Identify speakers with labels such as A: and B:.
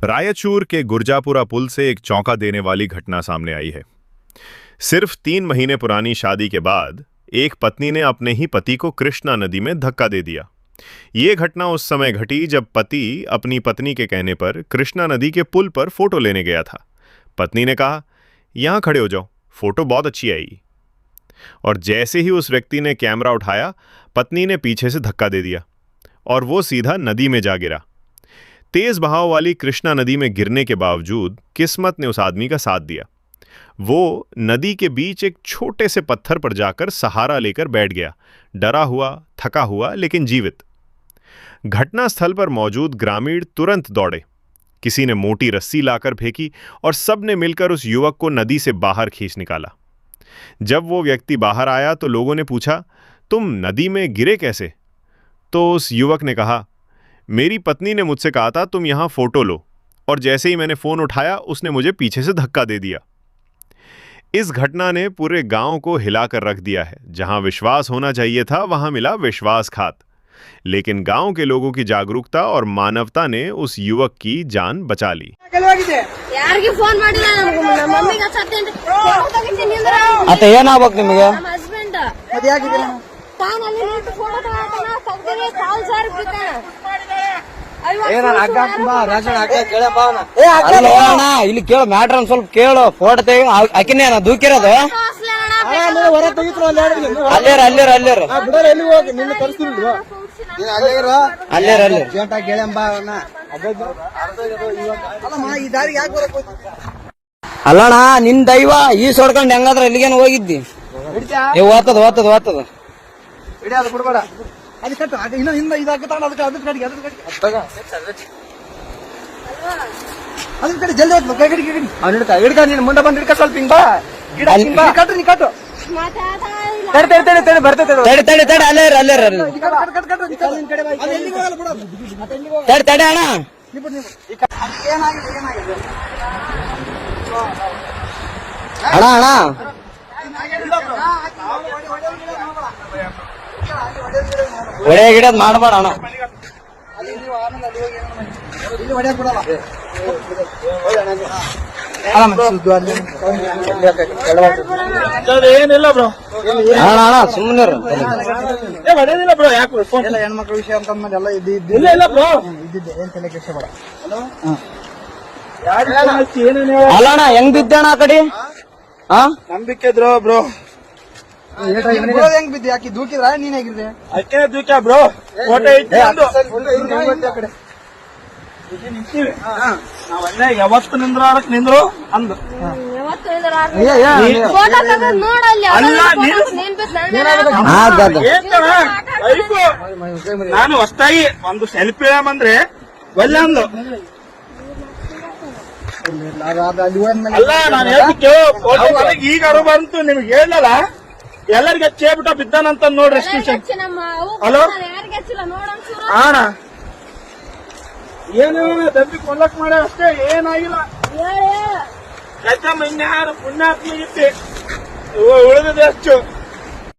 A: रायचूर के गुर्जापुरा पुल से एक चौंका देने वाली घटना सामने आई है। सिर्फ 3 महीने पुरानी शादी के बाद एक पत्नी ने अपने ही पति को कृष्णा नदी में धक्का दे दिया। ये घटना उस समय घटी जब पति अपनी पत्नी के कहने पर कृष्णा नदी के पुल पर फोटो लेने गया था। पत्नी ने कहा, "यहां खड़े हो जाओ, फोटो बहुत अच्छी आएगी।" और जैसे ही उस व्यक्ति ने कैमरा उठाया, पत्नी ने पीछे से धक्का दे दिया और वो सीधा नदी में जा गिरा। तेज बहाव वाली कृष्णा नदी में गिरने के बावजूद किस्मत ने उस आदमी का साथ दिया। वो नदी के बीच एक छोटे से पत्थर पर जाकर सहारा लेकर बैठ गया, डरा हुआ, थका हुआ, लेकिन जीवित। घटनास्थल पर मौजूद ग्रामीण तुरंत दौड़े। किसी ने मोटी रस्सी लाकर फेंकी और सबने मिलकर उस युवक को नदी से बाहर खींच निकाला। जब वो व्यक्ति बाहर आया तो लोगों ने पूछा, "तुम नदी में गिरे कैसे?" तो उस युवक ने कहा, "मेरी पत्नी ने मुझसे कहा था तुम यहां फोटो लो, और जैसे ही मैंने फोन उठाया उसने मुझे पीछे से धक्का दे दिया।" इस घटना ने पूरे गांव को हिलाकर रख दिया है। जहां विश्वास होना चाहिए था वहां मिला विश्वासघात। लेकिन गांव के लोगों की जागरूकता और मानवता ने उस युवक की जान बचा ली।
B: ಯಾರಿಗೆ ಫೋನ್ ಮಾಡಿಲ್ಲ, ನಮ್ಮ ಮಮ್ಮಿಗೆ ಸತ್ತೇನೆ ಫೋಟೋ ತೆಗಿತೀನಿ ನಿಂದ್ರ
C: ಅತ್ತ ಏನಾಗಬೇಕು ನಿಮಗೆ?
B: ನಮ್ಮ ಹಸ್ಬೆಂಡ್
C: ಅದು ಯಾಕಿದಿಲ್ಲ
B: ತಾನು ಅಲ್ಲಿ ನಿಂತು ಫೋಟೋ ತಗೊಳ್ತಾನ, ತೆಗ್ದಿರಿ ಕಾಲ್ ಸಾರ್ ಬಿಡ್ತಾನ.
C: ಏನ ಅಗ್ಗ ಬಾ ರಾಜಣ್ಣ ಅಗ್ಗ ಕೇಳ ಬಾ ಅವನ. ಅಲ್ಲ ಅಣ್ಣ, ಇಲ್ಲಿ ಕೇಳು ಮ್ಯಾಟರ್ ಒಂದ್ ಸ್ವಲ್ಪ ಕೇಳು. ಫೋಟೋ ತೆಗಿ ಆಕಿನೇ ನಾ ದೂಕಿರೋದು. ನೀನು ಹೊರ ತೆಗಿದ್ರು ಅಲ್ಲೇರ ಬಿಡೋರು ಎಲ್ಲಿ ಹೋಗಿ ನಿನ್ನ ತರಿಸ್ತಿಲ್ವ? ಅಲ್ಲೇರ ಜೇಂಟ ಕೇಳಂಬ ಅವನ. ಅಲ್ಲಣ್ಣ, ನಿನ್ ದೈವ ಈ ಸೊಡ್ಕೊಂಡ್ ಹೆಂಗಾದ್ರ ಎಲ್ಲಿಗೇನು ಹೋಗಿದ್ದಿ? ಓದ್ತದ ಇಡೀ ಅದು ಬಿಡ್ಬೇಡ. ಅದು ಕಟ್ಟು, ಇನ್ನು ಹಿಂದೆ ಇದಾಗ್ತಾನ. ಅದಕ್ಕೆ ಅದನ್ನ ಕಡೆ ಜಲ್ದಿ ಹೋಗ್ಬೇಕು. ಕೈ ಕಡಿ ಹಿಡ್ಕ ನೀನು ಮುಂದೆ ಬಂದು ಹಿಡ್ಕ ಸ್ವಲ್ಪ ಹಿಂಗ್ ಬಾ. ಕಟ್ಟು ನೀ ಕಟ್ಟು. ತಡಿ ಬರ್ತೈತೆ. ತಡಿ ಅಲ್ಲೇರ ತಡಿ ಅಣ್ಣ. ಅಣ್ಣ ಒಳ್ಳೆ ಗಿಡದ್ ಮಾಡ್ಬೇಡ ಅಣ್ಣ.
D: ಏನಿಲ್ಲ ಬ್ರೋ,
C: ಅಣ್ಣ ಸುಮ್ಮನೆ
D: ಹೊಡೆದಿಲ್ಲ ಬ್ರೋ. ಯಾಕೆ
C: ಹೆಣ್ಮಕ್ಳ ವಿಷಯ ಅಂತ ಎಲ್ಲ
D: ಇಲ್ಲ ಬ್ರೋ,
C: ಇದ್ದಿದ್ದೆ. ಏನ್ ತಲೆ ಕೆಡ್ಸ ಬೇಡ.
D: ಅಲ್ಲ
C: ಅಣ್ಣ, ಹೆಂಗ್ ಬಿದ್ದಣ್ಣ ಆ ಕಡೆ?
D: ನಂಬಿಕೆ ಇದ್ರು ಬ್ರೋ.
C: ಹೆಂಗ್ ಬಿದ್ದೆ? ಯಾಕೆ ದೂಕಿದ್ರ? ನೀನ್ ಹೇಗಿದ್ದೆ?
D: ಅಕ್ಕೇನೆ ದೂಕ ಬ್ರೋ. ಫೋಟೋ ಇಟ್ಟು ನಾವಲ್ಲ ಯಾವತ್ತು ನಿಂದ್ರು ಅಂದು. ನಾನು ಹೊಸದಾಗಿ ಒಂದು ಸೆಲ್ಫಿ ಬಂದ್ರೆ ಒಳ್ಳೆ ಅಂದು. ಅಲ್ಲ, ನಾನು ಹೇಳ್ತಿದ್ದೆ ಫೋಟೋ ಈಗ ಅರು ಬಂತು ನಿಮ್ಗೆ ಹೇಳಲ್ಲ. ಎಲ್ಲರಿಗೆ ಚೇಬಿಟ ಬಿದ್ದಾನಂತ ನೋಡ್ರಿ. ಹಲೋ ಅಣ್ಣ, ಏನೇನ ದಂಬಿ ಕೊಲ್ಲಕ್ ಮಾಡ ಅಷ್ಟೇ, ಏನಾಗಿಲ್ಲ. ಇನ್ಯಾರು ಪುಣ್ಯಾತ್ಮ ಇತ್ತೆ ಉಳಿದಿದೆ ಅಷ್ಟು.